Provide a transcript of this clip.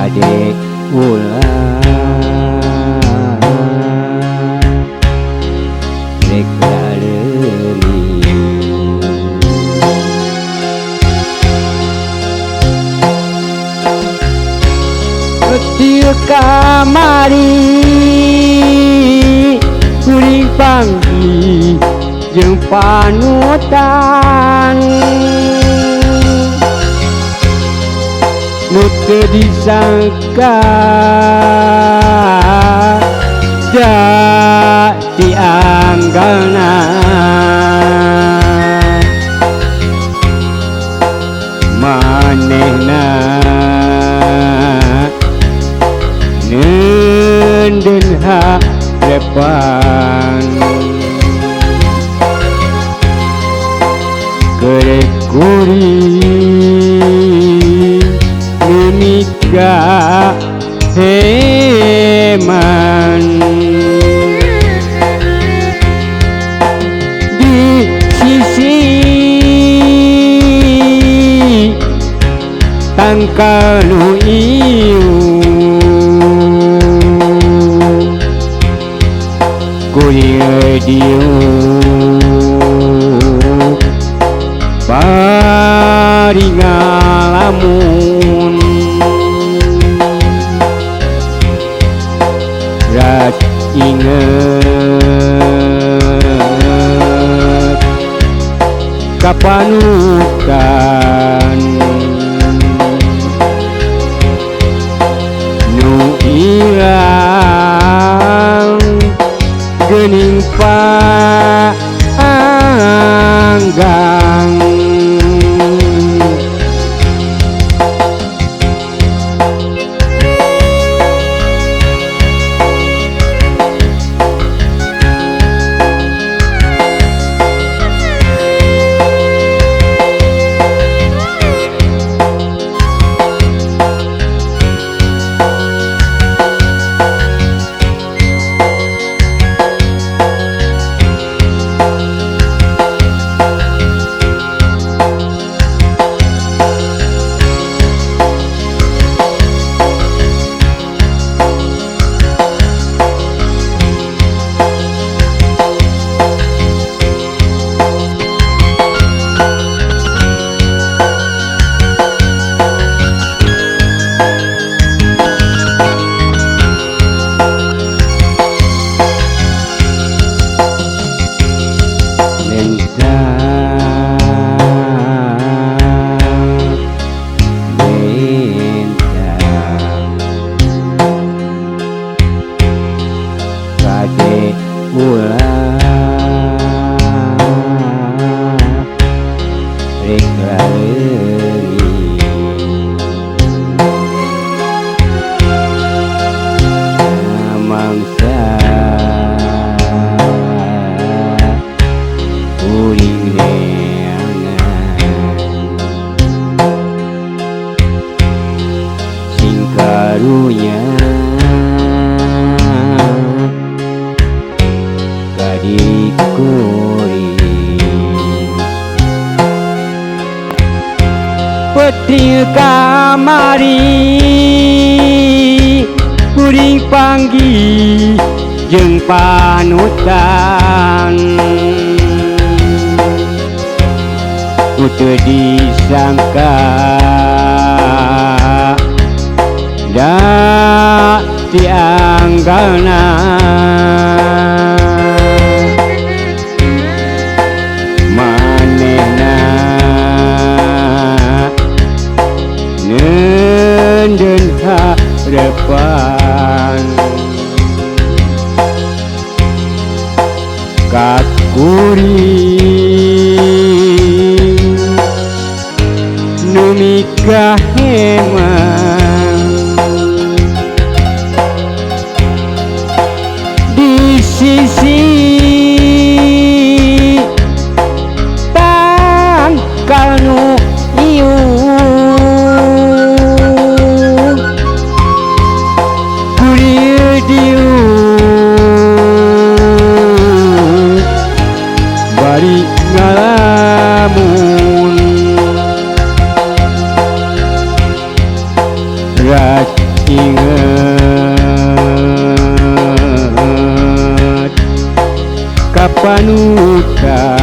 kade ulah rek lalemi Ketil kamari kuring panggih jeung panutan nu teu disangka da dianggalna manehna nenden harepan kerek kuring nikah heman di sisi tangkal nu ieu kuring dieu bari ngalamun rat inget kapanutan nu ilang geuning paanggang kade ulah rek lalemi mangsa kuring neangan sing karunya diri kuring petil kamari kuring panggih jeung panutan nu teu disangka da dianggalna nenden harepan ka kuring nu mikah heman di sisi tangkal nu ieu bari ngalamun rat inget kapanutan